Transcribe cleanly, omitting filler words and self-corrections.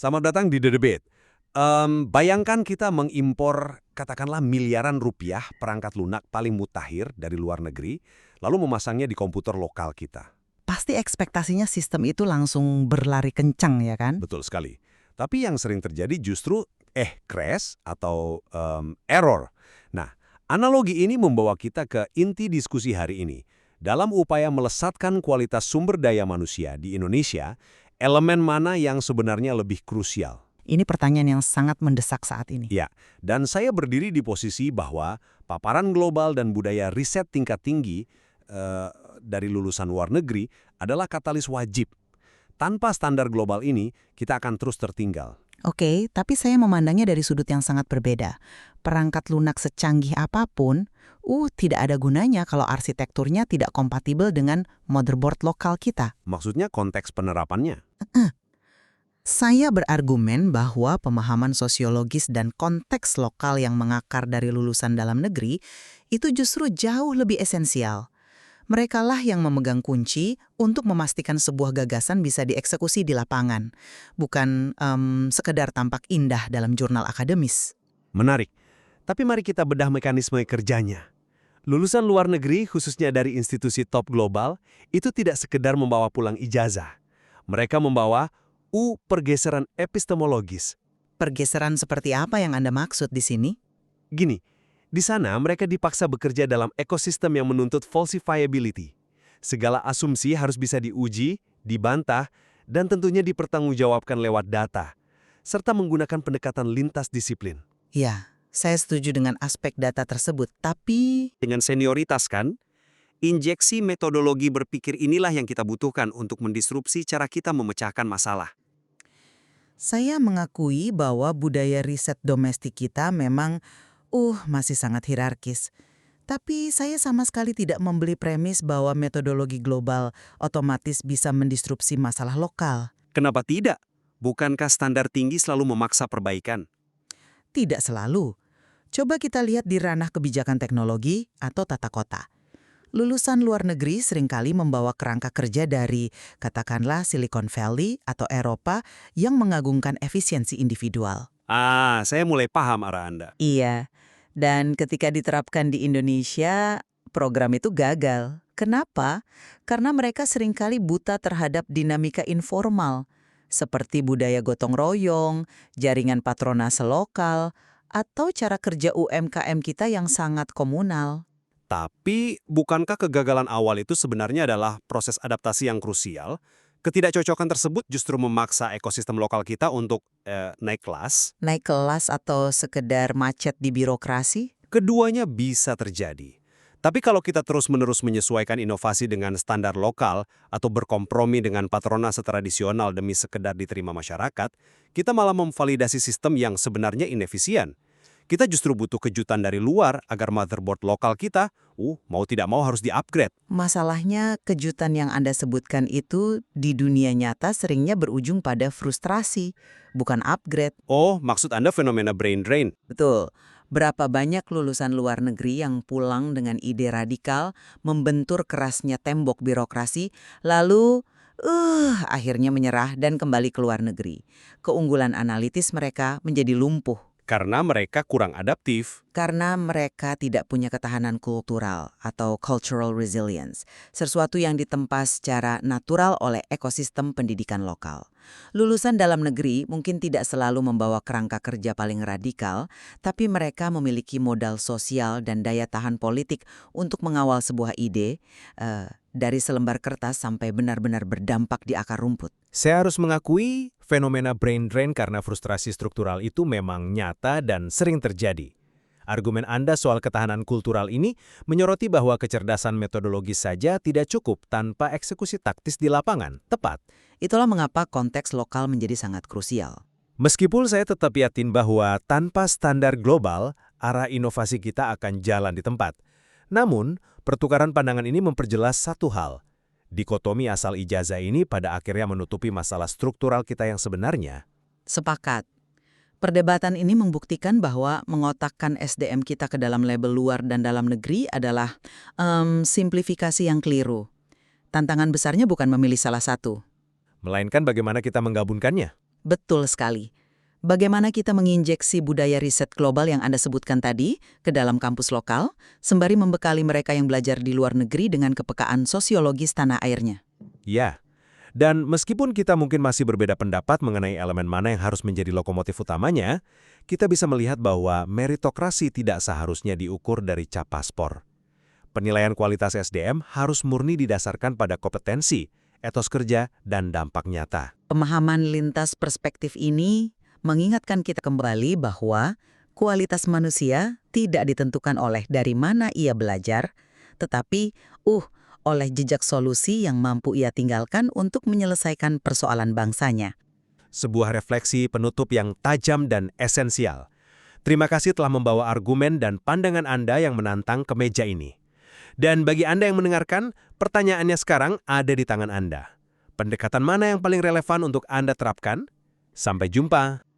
Selamat datang di The Debate. Bayangkan kita mengimpor katakanlah miliaran rupiah perangkat lunak paling mutakhir dari luar negeri, lalu memasangnya di komputer lokal kita. Pasti ekspektasinya sistem itu langsung berlari kencang ya kan? Betul sekali. Tapi yang sering terjadi justru crash atau error. Nah, analogi ini membawa kita ke inti diskusi hari ini. Dalam upaya melesatkan kualitas sumber daya manusia di Indonesia, elemen mana yang sebenarnya lebih krusial? Ini pertanyaan yang sangat mendesak saat ini. Ya, dan saya berdiri di posisi bahwa paparan global dan budaya riset tingkat tinggi dari lulusan luar negeri adalah katalis wajib. Tanpa standar global ini, kita akan terus tertinggal. Oke, tapi saya memandangnya dari sudut yang sangat berbeda. Perangkat lunak secanggih apapun, tidak ada gunanya kalau arsitekturnya tidak kompatibel dengan motherboard lokal kita. Maksudnya konteks penerapannya. Saya berargumen bahwa pemahaman sosiologis dan konteks lokal yang mengakar dari lulusan dalam negeri itu justru jauh lebih esensial. Merekalah yang memegang kunci untuk memastikan sebuah gagasan bisa dieksekusi di lapangan, bukan sekedar tampak indah dalam jurnal akademis. Menarik. Tapi mari kita bedah mekanisme kerjanya. Lulusan luar negeri, khususnya dari institusi top global, itu tidak sekedar membawa pulang ijazah. Mereka membawa pergeseran epistemologis. Pergeseran seperti apa yang Anda maksud di sini? Gini, di sana mereka dipaksa bekerja dalam ekosistem yang menuntut falsifiability. Segala asumsi harus bisa diuji, dibantah, dan tentunya dipertanggungjawabkan lewat data, serta menggunakan pendekatan lintas disiplin. Ya, saya setuju dengan aspek data tersebut, tapi Dengan senioritas kan, injeksi metodologi berpikir inilah yang kita butuhkan untuk mendisrupsi cara kita memecahkan masalah. saya mengakui bahwa budaya riset domestik kita memang masih sangat hierarkis. Tapi saya sama sekali tidak membeli premis bahwa metodologi global otomatis bisa mendisrupsi masalah lokal. Kenapa tidak? Bukankah standar tinggi selalu memaksa perbaikan? Tidak selalu. Coba kita lihat di ranah kebijakan teknologi atau tata kota. Lulusan luar negeri seringkali membawa kerangka kerja dari, katakanlah, Silicon Valley atau Eropa yang mengagungkan efisiensi individual. Saya mulai paham arah Anda. Iya, dan ketika diterapkan di Indonesia, program itu gagal. Kenapa? Karena mereka seringkali buta terhadap dinamika informal, seperti budaya gotong royong, jaringan patronase lokal, atau cara kerja UMKM kita yang sangat komunal. Tapi, bukankah kegagalan awal itu sebenarnya adalah proses adaptasi yang krusial? Ketidakcocokan tersebut justru memaksa ekosistem lokal kita untuk naik kelas. Naik kelas atau sekedar macet di birokrasi? Keduanya bisa terjadi. Tapi kalau kita terus-menerus menyesuaikan inovasi dengan standar lokal atau berkompromi dengan patronase tradisional demi sekedar diterima masyarakat, kita malah memvalidasi sistem yang sebenarnya inefisien. Kita justru butuh kejutan dari luar agar motherboard lokal kita, mau tidak mau harus di-upgrade. Masalahnya, kejutan yang Anda sebutkan itu di dunia nyata seringnya berujung pada frustrasi, bukan upgrade. Oh, maksud Anda fenomena brain drain? Betul. Berapa banyak lulusan luar negeri yang pulang dengan ide radikal, membentur kerasnya tembok birokrasi, lalu akhirnya menyerah dan kembali ke luar negeri. Keunggulan analitis mereka menjadi lumpuh. Karena mereka kurang adaptif. Karena mereka tidak punya ketahanan kultural atau cultural resilience, sesuatu yang ditempa secara natural oleh ekosistem pendidikan lokal. Lulusan dalam negeri mungkin tidak selalu membawa kerangka kerja paling radikal, tapi mereka memiliki modal sosial dan daya tahan politik untuk mengawal sebuah ide dari selembar kertas sampai benar-benar berdampak di akar rumput. Saya harus mengakui, fenomena brain drain karena frustrasi struktural itu memang nyata dan sering terjadi. Argumen Anda soal ketahanan kultural ini menyoroti bahwa kecerdasan metodologis saja tidak cukup tanpa eksekusi taktis di lapangan, tepat. Itulah mengapa konteks lokal menjadi sangat krusial. Meskipun saya tetap yakin bahwa tanpa standar global, arah inovasi kita akan jalan di tempat. Namun, pertukaran pandangan ini memperjelas satu hal. Dikotomi asal ijazah ini pada akhirnya menutupi masalah struktural kita yang sebenarnya. Sepakat. Perdebatan ini membuktikan bahwa mengotakkan SDM kita ke dalam label luar dan dalam negeri adalah simplifikasi yang keliru. Tantangan besarnya bukan memilih salah satu. Melainkan bagaimana kita menggabungkannya. Betul sekali. Bagaimana kita menginjeksi budaya riset global yang Anda sebutkan tadi ke dalam kampus lokal, sembari membekali mereka yang belajar di luar negeri dengan kepekaan sosiologis tanah airnya. Ya, dan meskipun kita mungkin masih berbeda pendapat mengenai elemen mana yang harus menjadi lokomotif utamanya, kita bisa melihat bahwa meritokrasi tidak seharusnya diukur dari cap paspor. Penilaian kualitas SDM harus murni didasarkan pada kompetensi, etos kerja, dan dampak nyata. Pemahaman lintas perspektif ini mengingatkan kita kembali bahwa kualitas manusia tidak ditentukan oleh dari mana ia belajar, tetapi oleh jejak solusi yang mampu ia tinggalkan untuk menyelesaikan persoalan bangsanya. Sebuah refleksi penutup yang tajam dan esensial. Terima kasih telah membawa argumen dan pandangan Anda yang menantang ke meja ini. Dan bagi Anda yang mendengarkan, pertanyaannya sekarang ada di tangan Anda. Pendekatan mana yang paling relevan untuk Anda terapkan? Sampai jumpa!